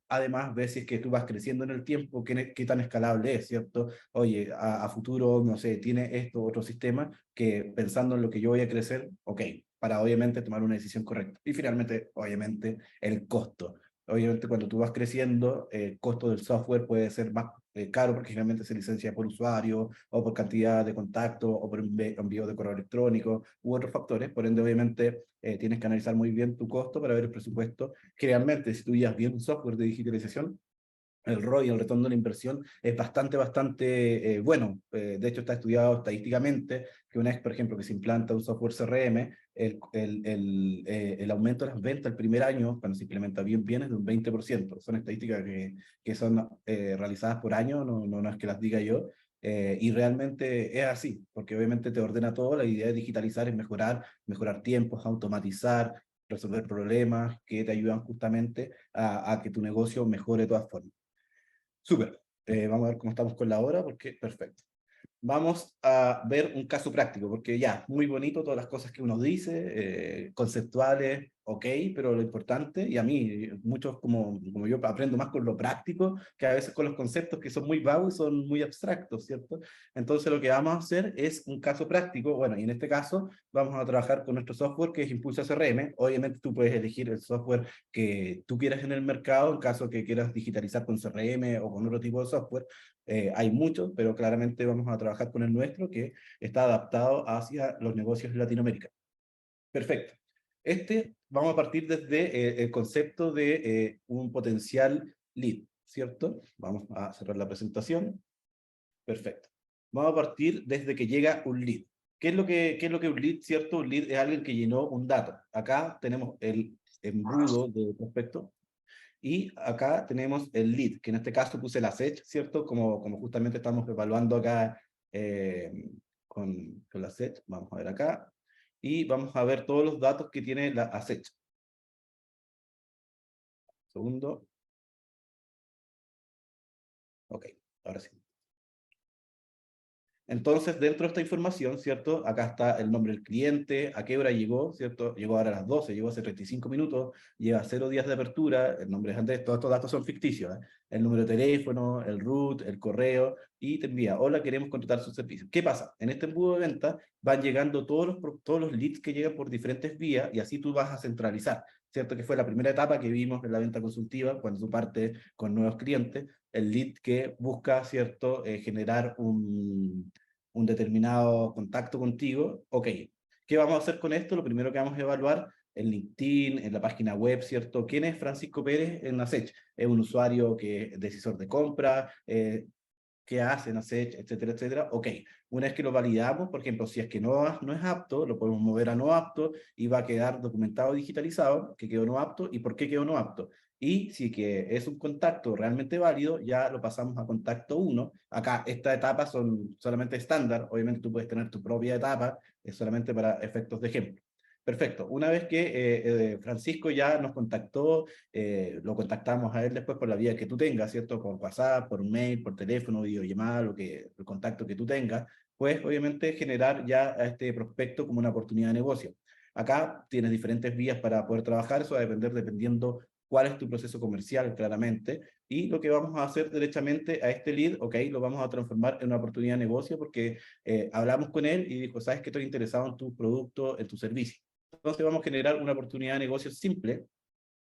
Además, ves si es que tú vas creciendo en el tiempo, qué tan escalable es, ¿cierto? Oye, a futuro, no sé, tiene esto otro sistema que pensando en lo que yo voy a crecer, ok, para obviamente tomar una decisión correcta. Y finalmente, obviamente, el costo. Obviamente, cuando tú vas creciendo, el costo del software puede ser más caro porque generalmente se licencia por usuario o por cantidad de contacto o por envío de correo electrónico u otros factores. Por ende, obviamente, tienes que analizar muy bien tu costo para ver el presupuesto. Generalmente, si tú llevas bien un software de digitalización, el ROI, el retorno de la inversión, es bastante bueno. De hecho, está estudiado estadísticamente que una vez, por ejemplo, que se implanta un software CRM, el aumento de las ventas el primer año, cuando se implementa bien es de un 20%. Son estadísticas que son realizadas por año, no es que las diga yo. Y realmente es así, porque obviamente te ordena todo. La idea de digitalizar es mejorar tiempos, automatizar, resolver problemas que te ayudan justamente a que tu negocio mejore de todas formas. Súper. Vamos a ver cómo estamos con la hora, porque perfecto. Vamos a ver un caso práctico, porque ya, muy bonito todas las cosas que uno dice, conceptuales, ok, pero lo importante, y a mí, muchos como yo aprendo más con lo práctico, que a veces con los conceptos que son muy vagos y son muy abstractos, ¿cierto? Entonces lo que vamos a hacer es un caso práctico, bueno, y en este caso vamos a trabajar con nuestro software que es Impulsa CRM. Obviamente tú puedes elegir el software que tú quieras en el mercado, en caso que quieras digitalizar con CRM o con otro tipo de software. Hay muchos, pero claramente vamos a trabajar con el nuestro que está adaptado hacia los negocios de Latinoamérica. Perfecto. Vamos a partir desde el concepto de un potencial lead, ¿cierto? Vamos a cerrar la presentación. Perfecto. Vamos a partir desde que llega un lead. ¿Qué es lo que un lead, cierto? Un lead es alguien que llenó un dato. Acá tenemos el embudo de prospecto y acá tenemos el lead, que en este caso puse la SEC, ¿cierto? Como justamente estamos evaluando acá con la SEC. Vamos a ver acá. Y vamos a ver todos los datos que tiene la ASEC. Segundo. Ok, ahora sí. Entonces, dentro de esta información, ¿cierto? Acá está el nombre del cliente, a qué hora llegó, ¿cierto? Llegó ahora a las 12, llegó hace 35 minutos, lleva 0 días de apertura, el nombre es Andrés, todos estos datos son ficticios, ¿eh? El número de teléfono, el root, el correo, y te envía, hola, queremos contratar su servicio. ¿Qué pasa? En este embudo de venta van llegando todos los leads que llegan por diferentes vías, y así tú vas a centralizar, ¿cierto? Que fue la primera etapa que vimos en la venta consultiva, cuando tú partes con nuevos clientes, el lead que busca, ¿cierto?, generar un determinado contacto contigo. Ok, ¿qué vamos a hacer con esto? Lo primero que vamos a evaluar en LinkedIn, en la página web, ¿cierto? ¿Quién es Francisco Pérez en ASECH? ¿Es un usuario que es decisor de compra? ¿Qué hace en ASECH? Etcétera, etcétera. Ok, una vez que lo validamos, por ejemplo, si es que no es apto, lo podemos mover a no apto y va a quedar documentado, digitalizado, que quedó no apto y por qué quedó no apto. Y si que es un contacto realmente válido, ya lo pasamos a contacto 1. Acá estas etapas son solamente estándar, obviamente tú puedes tener tu propia etapa, es solamente para efectos de ejemplo. Perfecto, una vez que Francisco ya nos contactó, lo contactamos a él después por la vía que tú tengas, ¿cierto? Por WhatsApp, por mail, por teléfono, videollamada, el contacto que tú tengas, pues obviamente generar ya a este prospecto como una oportunidad de negocio. Acá tienes diferentes vías para poder trabajar, eso va a depender dependiendo cuál es tu proceso comercial, claramente, y lo que vamos a hacer derechamente a este lead, ok, lo vamos a transformar en una oportunidad de negocio porque hablamos con él y dijo, sabes que estoy interesado en tu producto, en tu servicio. Entonces vamos a generar una oportunidad de negocio simple,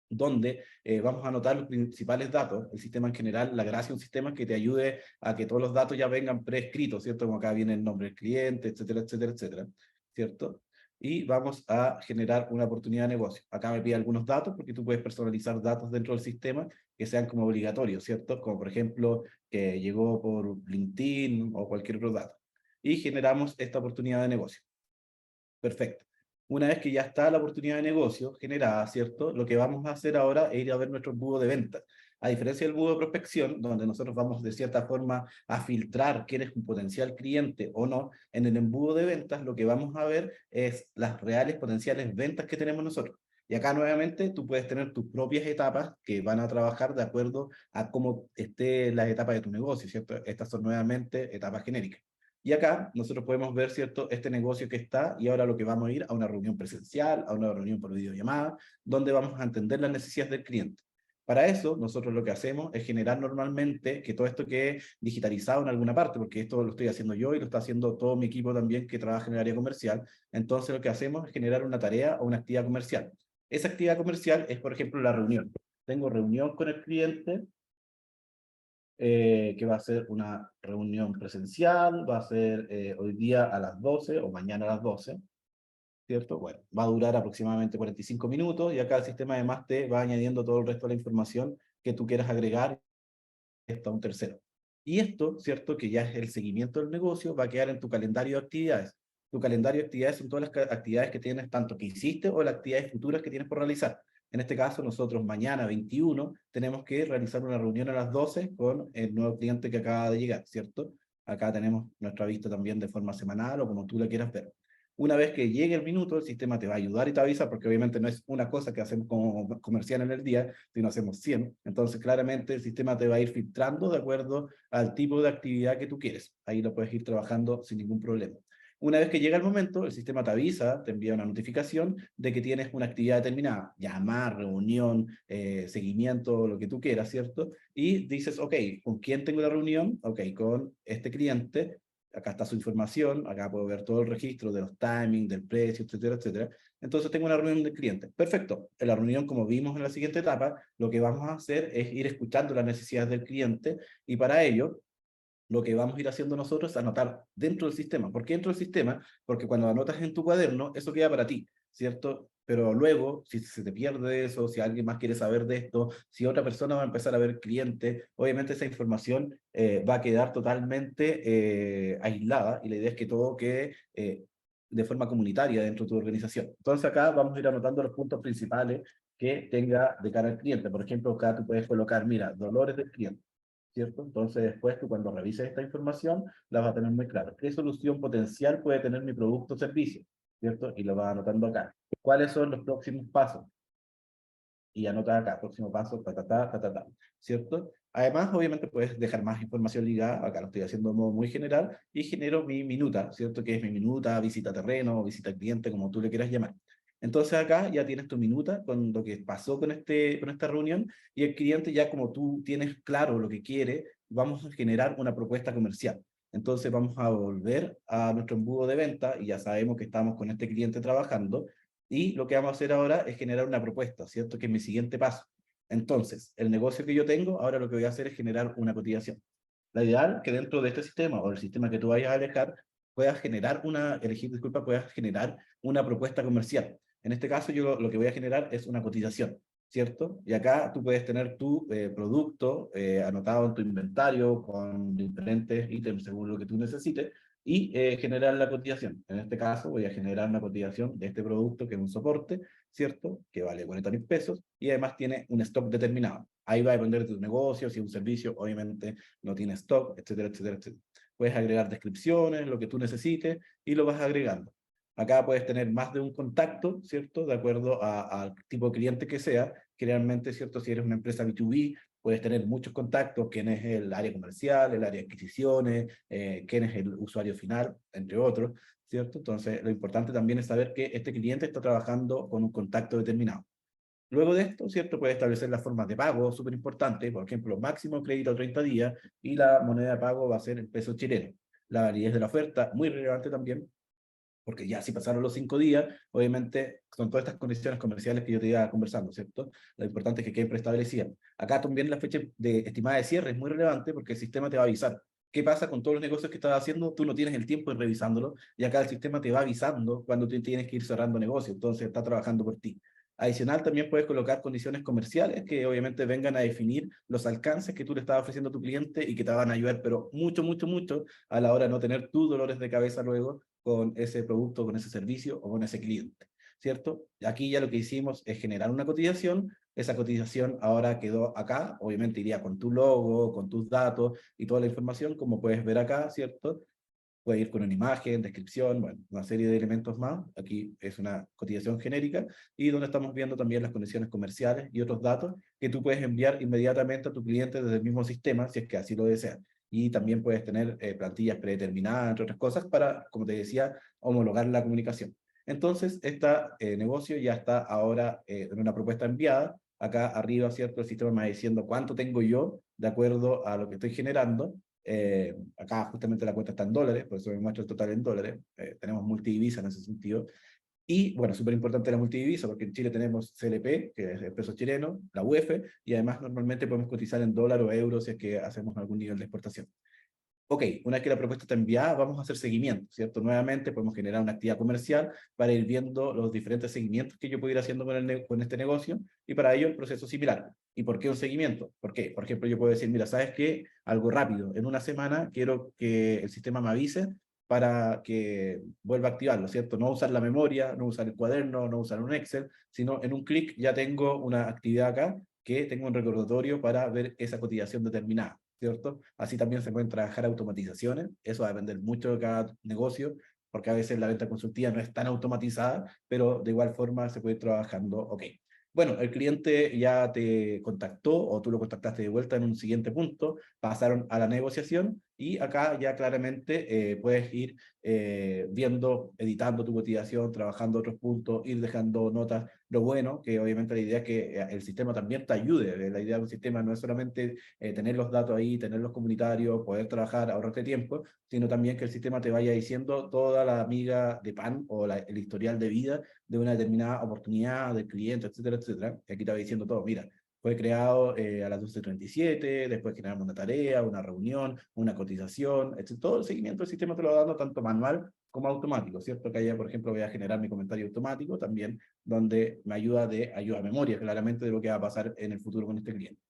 donde vamos a anotar los principales datos, el sistema en general, la gracia de un sistema que te ayude a que todos los datos ya vengan preescritos, ¿cierto? Como acá viene el nombre del cliente, etcétera, etcétera, etcétera, ¿cierto? Y vamos a generar una oportunidad de negocio. Acá me pide algunos datos, porque tú puedes personalizar datos dentro del sistema que sean como obligatorios, ¿cierto? Como por ejemplo, que llegó por LinkedIn o cualquier otro dato. Y generamos esta oportunidad de negocio. Perfecto. Una vez que ya está la oportunidad de negocio generada, ¿cierto? Lo que vamos a hacer ahora es ir a ver nuestro embudo de ventas. A diferencia del embudo de prospección, donde nosotros vamos de cierta forma a filtrar quién es un potencial cliente o no, en el embudo de ventas lo que vamos a ver es las reales potenciales ventas que tenemos nosotros. Y acá nuevamente tú puedes tener tus propias etapas que van a trabajar de acuerdo a cómo esté la etapa de tu negocio, ¿cierto? Estas son nuevamente etapas genéricas. Y acá nosotros podemos ver, ¿cierto?, este negocio que está, y ahora lo que vamos a ir a una reunión presencial, a una reunión por videollamada, donde vamos a entender las necesidades del cliente. Para eso, nosotros lo que hacemos es generar normalmente que todo esto quede digitalizado en alguna parte, porque esto lo estoy haciendo yo y lo está haciendo todo mi equipo también que trabaja en el área comercial. Entonces lo que hacemos es generar una tarea o una actividad comercial. Esa actividad comercial es, por ejemplo, la reunión. Tengo reunión con el cliente, que va a ser una reunión presencial, va a ser hoy día a las 12 o mañana a las 12, ¿cierto? Bueno, va a durar aproximadamente 45 minutos y acá el sistema además te va añadiendo todo el resto de la información que tú quieras agregar hasta un tercero. Y esto, ¿cierto? Que ya es el seguimiento del negocio, va a quedar en tu calendario de actividades. Tu calendario de actividades son todas las actividades que tienes, tanto que hiciste o las actividades futuras que tienes por realizar. En este caso, nosotros mañana 21 tenemos que realizar una reunión a las 12 con el nuevo cliente que acaba de llegar, ¿cierto? Acá tenemos nuestra vista también de forma semanal o como tú la quieras ver. Una vez que llegue el minuto, el sistema te va a ayudar y te avisa, porque obviamente no es una cosa que hacemos como comercial en el día, sino hacemos 100. Entonces, claramente, el sistema te va a ir filtrando de acuerdo al tipo de actividad que tú quieres. Ahí lo puedes ir trabajando sin ningún problema. Una vez que llega el momento, el sistema te avisa, te envía una notificación de que tienes una actividad determinada, llamar, reunión, seguimiento, lo que tú quieras, ¿cierto? Y dices, ok, ¿con quién tengo la reunión? Ok, con este cliente. Acá está su información, acá puedo ver todo el registro de los timings, del precio, etcétera, etcétera. Entonces tengo una reunión del cliente. Perfecto. En la reunión, como vimos en la siguiente etapa, lo que vamos a hacer es ir escuchando las necesidades del cliente y para ello lo que vamos a ir haciendo nosotros es anotar dentro del sistema. ¿Por qué dentro del sistema? Porque cuando anotas en tu cuaderno, eso queda para ti, ¿cierto? pero luego, si se te pierde eso, si alguien más quiere saber de esto, si otra persona va a empezar a ver cliente, obviamente esa información va a quedar totalmente aislada, y la idea es que todo quede de forma comunitaria dentro de tu organización. Entonces acá vamos a ir anotando los puntos principales que tenga de cara al cliente. Por ejemplo, acá tú puedes colocar, mira, dolores del cliente, ¿cierto? Entonces después tú cuando revises esta información la vas a tener muy clara. ¿Qué solución potencial puede tener mi producto o servicio? ¿Cierto? Y lo vas anotando acá. ¿Cuáles son los próximos pasos? Y anota acá, próximo paso, ¿cierto? Además, obviamente puedes dejar más información ligada, acá lo estoy haciendo de modo muy general, y genero mi minuta, ¿cierto? Que es mi minuta, visita terreno, visita al cliente, como tú le quieras llamar. Entonces acá ya tienes tu minuta con lo que pasó con esta reunión, y el cliente ya como tú tienes claro lo que quiere, vamos a generar una propuesta comercial. Entonces vamos a volver a nuestro embudo de venta, y ya sabemos que estamos con este cliente trabajando, y lo que vamos a hacer ahora es generar una propuesta, ¿cierto? Que es mi siguiente paso. Entonces, el negocio que yo tengo, ahora lo que voy a hacer es generar una cotización. La ideal que dentro de este sistema o el sistema que tú vayas a puedas generar puedas generar una propuesta comercial. En este caso, yo lo que voy a generar es una cotización, ¿cierto? Y acá tú puedes tener tu producto anotado en tu inventario con diferentes ítems según lo que tú necesites, y generar la cotización. En este caso voy a generar una cotización de este producto que es un soporte, ¿cierto? Que vale 40.000 pesos y además tiene un stock determinado. Ahí va a depender de tu negocio, si es un servicio, obviamente no tiene stock, etcétera, etcétera, etcétera. Puedes agregar descripciones, lo que tú necesites, y lo vas agregando. Acá puedes tener más de un contacto, ¿cierto? De acuerdo al tipo de cliente que sea. Generalmente, ¿cierto? Si eres una empresa B2B, puedes tener muchos contactos, quién es el área comercial, el área de adquisiciones, quién es el usuario final, entre otros, ¿cierto? Entonces, lo importante también es saber que este cliente está trabajando con un contacto determinado. Luego de esto, ¿cierto? Puede establecer las formas de pago, súper importante, por ejemplo, máximo crédito a 30 días, y la moneda de pago va a ser el peso chileno. La validez de la oferta, muy relevante también, porque ya si pasaron los 5 días, obviamente son todas estas condiciones comerciales que yo te iba conversando, ¿cierto? Lo importante es que queden preestablecidas. Acá también la fecha estimada de cierre es muy relevante, porque el sistema te va a avisar. ¿Qué pasa con todos los negocios que estás haciendo? Tú no tienes el tiempo de revisándolo, y acá el sistema te va avisando cuando tú tienes que ir cerrando negocios, entonces está trabajando por ti. Adicional, también puedes colocar condiciones comerciales que obviamente vengan a definir los alcances que tú le estás ofreciendo a tu cliente y que te van a ayudar, pero mucho, mucho, mucho a la hora de no tener tus dolores de cabeza luego con ese producto, con ese servicio o con ese cliente, ¿cierto? Aquí ya lo que hicimos es generar una cotización. Esa cotización ahora quedó acá, obviamente iría con tu logo, con tus datos y toda la información, como puedes ver acá, ¿cierto? Puede ir con una imagen, descripción, bueno, una serie de elementos más. Aquí es una cotización genérica, y donde estamos viendo también las condiciones comerciales y otros datos que tú puedes enviar inmediatamente a tu cliente desde el mismo sistema, si es que así lo deseas. Y también puedes tener plantillas predeterminadas, entre otras cosas, para, como te decía, homologar la comunicación. Entonces, este negocio ya está ahora en una propuesta enviada. Acá arriba, ¿cierto? El sistema me va diciendo cuánto tengo yo de acuerdo a lo que estoy generando. Acá justamente la cuenta está en dólares, por eso me muestra el total en dólares. Tenemos multidivisa en ese sentido. Y bueno, súper importante la multidivisa, porque en Chile tenemos CLP, que es el peso chileno, la UF, y además normalmente podemos cotizar en dólar o euros si es que hacemos algún nivel de exportación. Ok, una vez que la propuesta está enviada, vamos a hacer seguimiento, ¿cierto? Nuevamente podemos generar una actividad comercial para ir viendo los diferentes seguimientos que yo puedo ir haciendo con este negocio, y para ello el proceso similar. ¿Y por qué un seguimiento? ¿Por qué? Por ejemplo, yo puedo decir, mira, ¿sabes qué? Algo rápido, en una semana quiero que el sistema me avise para que vuelva a activarlo, ¿cierto? No usar la memoria, no usar el cuaderno, no usar un Excel, sino en un clic ya tengo una actividad acá que tengo un recordatorio para ver esa cotización determinada, ¿cierto? Así también se pueden trabajar automatizaciones, eso va a depender mucho de cada negocio, porque a veces la venta consultiva no es tan automatizada, pero de igual forma se puede ir trabajando, ok. Bueno, el cliente ya te contactó o tú lo contactaste de vuelta en un siguiente punto, pasaron a la negociación, y acá ya claramente puedes ir viendo, editando tu cotización, trabajando otros puntos, ir dejando notas. Lo bueno, que obviamente la idea es que el sistema también te ayude. La idea de un sistema no es solamente tener los datos ahí, tenerlos comunitarios, poder trabajar, ahorrarte tiempo, sino también que el sistema te vaya diciendo toda la miga de pan o el historial de vida de una determinada oportunidad del cliente, etcétera, etcétera. Y aquí te va diciendo todo, mira, fue creado a las 12:37, después generamos una tarea, una reunión, una cotización, etc. Todo el seguimiento del sistema te lo va dando tanto manual como automático, ¿cierto? Que allá, por ejemplo, voy a generar mi comentario automático también, donde me ayuda a memoria, claramente, de lo que va a pasar en el futuro con este cliente.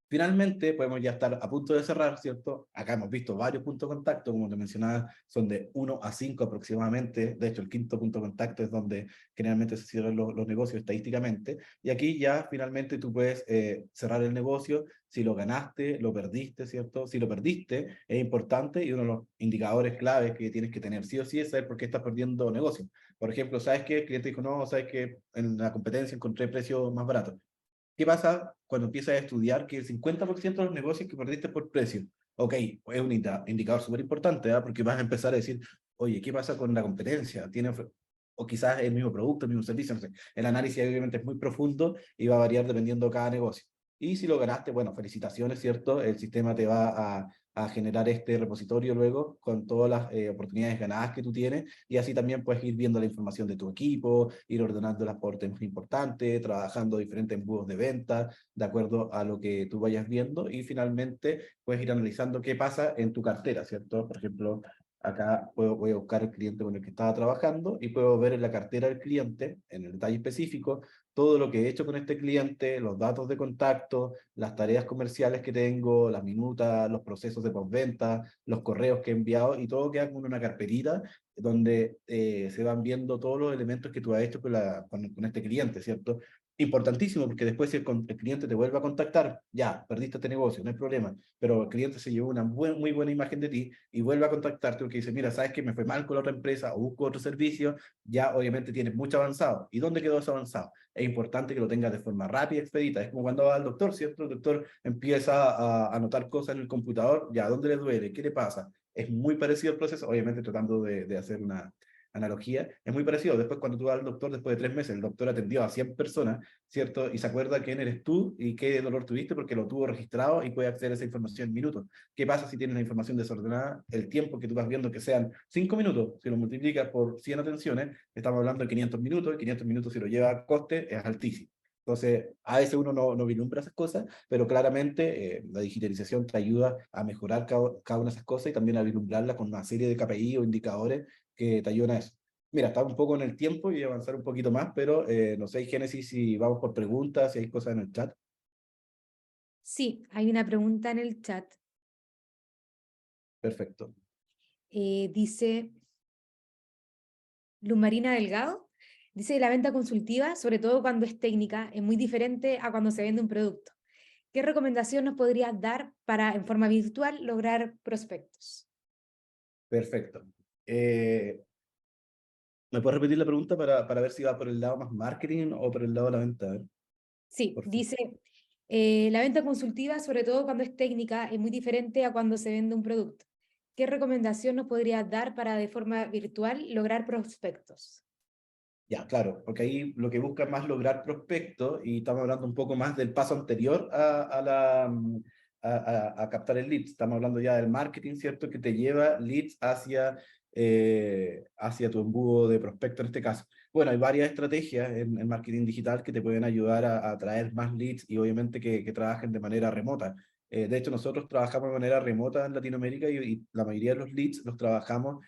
Finalmente, podemos ya estar a punto de cerrar, ¿cierto? Acá hemos visto varios puntos de contacto, como te mencionaba, son de 1 a 5 aproximadamente. De hecho, el quinto punto de contacto es donde generalmente se cierran los negocios estadísticamente. Y aquí ya finalmente tú puedes cerrar el negocio, si lo ganaste, lo perdiste, ¿cierto? Si lo perdiste, es importante y uno de los indicadores claves que tienes que tener sí o sí es saber por qué estás perdiendo negocio. Por ejemplo, ¿sabes qué? El cliente dijo, no, ¿sabes qué? En la competencia encontré precios más baratos. ¿Qué pasa cuando empiezas a estudiar que el 50% de los negocios que perdiste por precio? Ok, es un indicador súper importante, ¿verdad? Porque vas a empezar a decir, oye, ¿qué pasa con la competencia? O quizás el mismo producto, el mismo servicio, no sé. El análisis obviamente es muy profundo y va a variar dependiendo de cada negocio. Y si lo ganaste, bueno, felicitaciones, ¿cierto? El sistema te va a generar este repositorio luego con todas las oportunidades ganadas que tú tienes y así también puedes ir viendo la información de tu equipo, ir ordenándolas por temas importantes, trabajando diferentes embudos de venta de acuerdo a lo que tú vayas viendo y finalmente puedes ir analizando qué pasa en tu cartera, ¿cierto? Por ejemplo, acá voy a buscar el cliente con el que estaba trabajando y puedo ver en la cartera del cliente, en el detalle específico, todo lo que he hecho con este cliente, los datos de contacto, las tareas comerciales que tengo, las minutas, los procesos de postventa, los correos que he enviado y todo queda como en una carpetita donde se van viendo todos los elementos que tú has hecho con este cliente, ¿cierto? Importantísimo, porque después si el cliente te vuelve a contactar, ya, perdiste este negocio, no hay problema, pero el cliente se llevó una muy buena imagen de ti y vuelve a contactarte porque dice, mira, sabes que me fue mal con la otra empresa o busco otro servicio, ya obviamente tienes mucho avanzado. ¿Y dónde quedó eso avanzado? Es importante que lo tengas de forma rápida y expedita. Es como cuando va al doctor, ¿cierto? El doctor empieza a anotar cosas en el computador, ya, ¿dónde le duele? ¿Qué le pasa? Es muy parecido el proceso, obviamente tratando de hacer una analogía, es muy parecido. Después, cuando tú vas al doctor, después de 3 meses, el doctor atendió a 100 personas, ¿cierto? Y se acuerda quién eres tú y qué dolor tuviste porque lo tuvo registrado y puede acceder a esa información en minutos. ¿Qué pasa si tienes la información desordenada? El tiempo que tú vas viendo que sean 5 minutos, si lo multiplicas por 100 atenciones, estamos hablando de 500 minutos, y 500 minutos si lo lleva a coste es altísimo. Entonces, a veces uno no vislumbra esas cosas, pero claramente la digitalización te ayuda a mejorar cada una de esas cosas y también a vislumbrarla con una serie de KPI o indicadores que te ayudan a eso. Mira, está un poco en el tiempo y avanzar un poquito más, pero no sé, Génesis, si vamos por preguntas, si hay cosas en el chat. Sí, hay una pregunta en el chat. Perfecto. Dice Luz Marina Delgado, dice la venta consultiva, sobre todo cuando es técnica, es muy diferente a cuando se vende un producto. ¿Qué recomendación nos podrías dar para, en forma virtual, lograr prospectos? Perfecto. ¿Me puedes repetir la pregunta para ver si va por el lado más marketing o por el lado de la venta? A ver, Sí, por favor. dice, la venta consultiva, sobre todo cuando es técnica, es muy diferente a cuando se vende un producto. ¿Qué recomendación nos podrías dar para, de forma virtual, lograr prospectos? Ya, claro, porque ahí lo que busca es más lograr prospectos y estamos hablando un poco más del paso anterior a captar el lead. Estamos hablando ya del marketing, ¿cierto? Que te lleva leads hacia tu embudo de prospecto en este caso. Bueno, hay varias estrategias en marketing digital que te pueden ayudar a atraer más leads y obviamente que trabajen de manera remota. De hecho, nosotros trabajamos de manera remota en Latinoamérica y la mayoría de los leads los trabajamos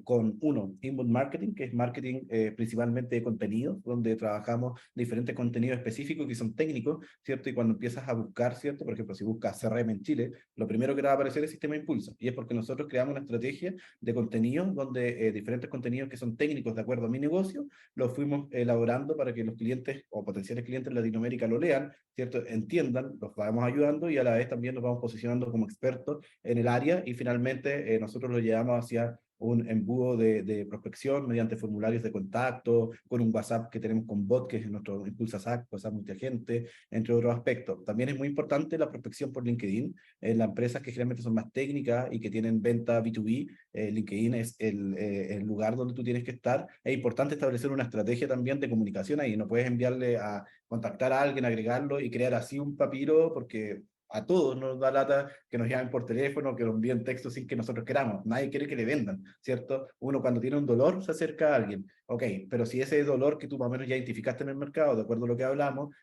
con inbound marketing, que es marketing principalmente de contenido, donde trabajamos diferentes contenidos específicos que son técnicos, ¿cierto? Y cuando empiezas a buscar, ¿cierto? Por ejemplo, si buscas CRM en Chile, lo primero que te va a aparecer es Sistema Impulso, y es porque nosotros creamos una estrategia de contenido donde diferentes contenidos que son técnicos de acuerdo a mi negocio, los fuimos elaborando para que los clientes o potenciales clientes en Latinoamérica lo lean, ¿cierto? Entiendan, los vamos ayudando y a la vez también nos vamos posicionando como expertos en el área y finalmente nosotros lo llevamos hacia un embudo de prospección mediante formularios de contacto, con un WhatsApp que tenemos con bot, que es nuestro Impulsa SAC, WhatsApp multiagente, entre otros aspectos. También es muy importante la prospección por LinkedIn. En las empresas que generalmente son más técnicas y que tienen venta B2B, LinkedIn es el lugar donde tú tienes que estar. Es importante establecer una estrategia también de comunicación ahí. No puedes enviarle a contactar a alguien, agregarlo y crear así un papiro porque a todos nos da lata que nos llamen por teléfono, que nos envíen texto sin que nosotros queramos. Nadie quiere que le vendan, ¿cierto? Uno cuando tiene un dolor se acerca a alguien. Ok, pero si ese dolor que tú más o menos ya identificaste en el mercado, de acuerdo a lo que hablamos,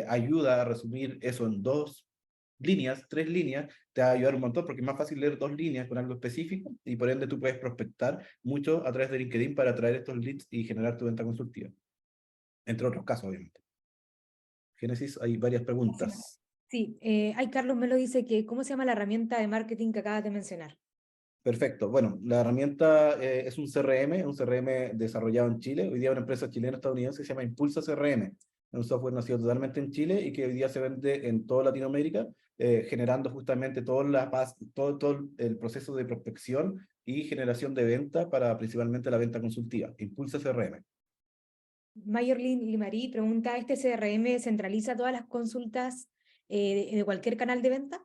ayuda a resumir eso en 2 líneas, 3 líneas, te va a ayudar un montón porque es más fácil leer 2 líneas con algo específico y por ende tú puedes prospectar mucho a través de LinkedIn para atraer estos leads y generar tu venta consultiva. Entre otros casos, obviamente. Génesis, hay varias preguntas. Sí, Carlos Melo dice que, ¿cómo se llama la herramienta de marketing que acabas de mencionar? Perfecto. Bueno, la herramienta es un CRM desarrollado en Chile. Hoy día una empresa chilena-estadounidense se llama Impulsa CRM. Es un software nacido totalmente en Chile y que hoy día se vende en toda Latinoamérica, generando justamente todo el proceso de prospección y generación de venta para principalmente la venta consultiva. Impulsa CRM. Mayorlin Limarí pregunta, ¿este CRM centraliza todas las consultas de cualquier canal de venta?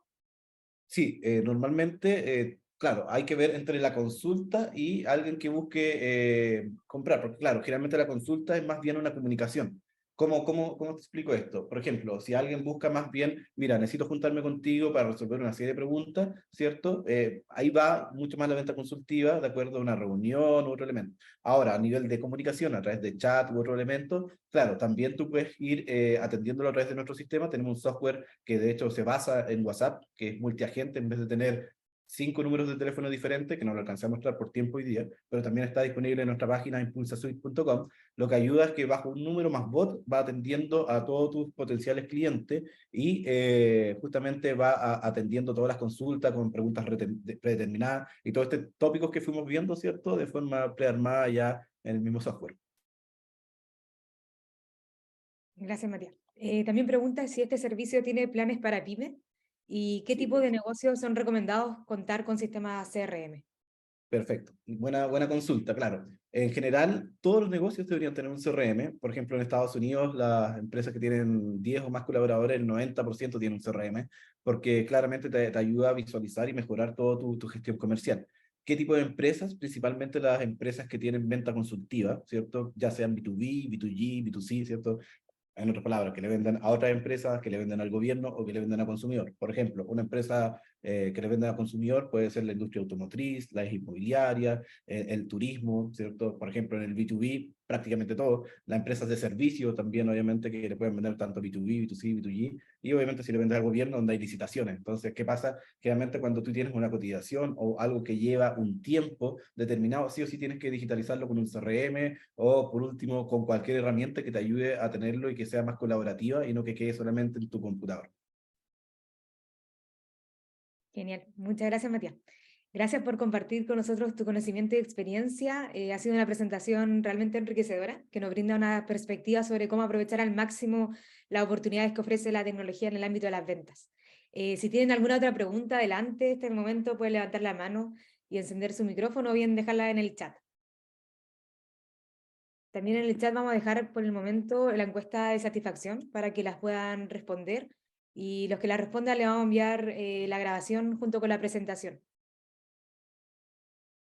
Sí, normalmente, claro, hay que ver entre la consulta y alguien que busque comprar, porque claro, generalmente la consulta es más bien una comunicación. ¿Cómo te explico esto? Por ejemplo, si alguien busca más bien, mira, necesito juntarme contigo para resolver una serie de preguntas, ¿cierto? Ahí va mucho más la venta consultiva, de acuerdo a una reunión u otro elemento. Ahora, a nivel de comunicación, a través de chat u otro elemento, claro, también tú puedes ir atendiéndolo a través de nuestro sistema. Tenemos un software que de hecho se basa en WhatsApp, que es multiagente, en vez de tener 5 números de teléfono diferentes, que no lo alcancé a mostrar por tiempo hoy día, pero también está disponible en nuestra página impulsasuite.com. Lo que ayuda es que bajo un número más bot va atendiendo a todos tus potenciales clientes y justamente va atendiendo todas las consultas con preguntas predeterminadas y todos estos tópicos que fuimos viendo, ¿cierto? De forma prearmada ya en el mismo software. Gracias, Matías. También pregunta si este servicio tiene planes para pyme y qué Sí, tipo de negocios son recomendados contar con sistemas CRM. perfecto. Buena consulta, claro. En general, todos los negocios deberían tener un CRM. Por ejemplo, en Estados Unidos, las empresas que tienen 10 o más colaboradores, el 90% tienen un CRM, porque claramente te ayuda a visualizar y mejorar toda tu gestión comercial. ¿Qué tipo de empresas? Principalmente las empresas que tienen venta consultiva, ¿cierto? Ya sean B2B, B2G, B2C, ¿cierto? En otras palabras, que le venden a otras empresas, que le venden al gobierno o que le venden al consumidor. Por ejemplo, una empresa que le vende al consumidor puede ser la industria automotriz, la inmobiliaria, el turismo, ¿cierto? Por ejemplo, en el B2B, prácticamente todo. Las empresas de servicio también, obviamente, que le pueden vender tanto B2B, B2C, B2G, y obviamente si le vendes al gobierno, donde hay licitaciones. Entonces, ¿qué pasa? Generalmente cuando tú tienes una cotización o algo que lleva un tiempo determinado, sí o sí tienes que digitalizarlo con un CRM o, por último, con cualquier herramienta que te ayude a tenerlo y que sea más colaborativa y no que quede solamente en tu computador. Genial. Muchas gracias, Matías. Gracias por compartir con nosotros tu conocimiento y experiencia. Ha sido una presentación realmente enriquecedora que nos brinda una perspectiva sobre cómo aprovechar al máximo las oportunidades que ofrece la tecnología en el ámbito de las ventas. Si tienen alguna otra pregunta, adelante, este momento pueden levantar la mano y encender su micrófono o bien dejarla en el chat. También en el chat vamos a dejar por el momento la encuesta de satisfacción para que las puedan responder y los que la respondan le vamos a enviar la grabación junto con la presentación.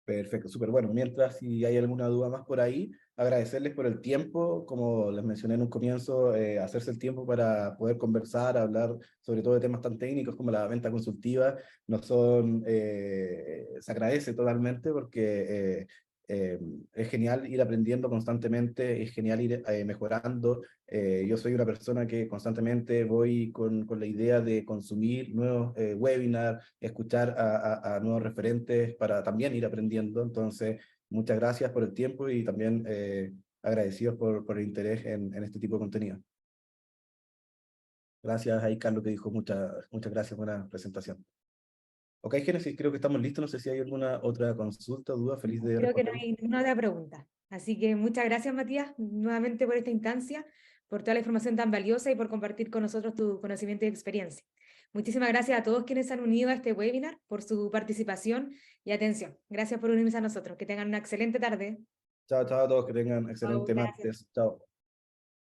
Perfecto, súper bueno. Mientras, si hay alguna duda más por ahí, agradecerles por el tiempo, como les mencioné en un comienzo, hacerse el tiempo para poder conversar, hablar sobre todo de temas tan técnicos como la venta consultiva, no son, se agradece totalmente porque es genial ir aprendiendo constantemente, es genial ir mejorando. Yo soy una persona que constantemente voy con la idea de consumir nuevos webinars, escuchar a nuevos referentes para también ir aprendiendo. Entonces, muchas gracias por el tiempo y también agradecidos por el interés en este tipo de contenido. Gracias ahí, Carlos, que dijo muchas gracias, buena presentación. Ok, Génesis, creo que estamos listos. No sé si hay alguna otra consulta, duda, feliz de Creo que no responder. hay ninguna otra pregunta. Así que muchas gracias, Matías, nuevamente por esta instancia, por toda la información tan valiosa y por compartir con nosotros tu conocimiento y experiencia. Muchísimas gracias a todos quienes se han unido a este webinar por su participación y atención. Gracias por unirse a nosotros. Que tengan una excelente tarde. Chao, chao a todos, que tengan Chao, excelente gracias. martes. Chao.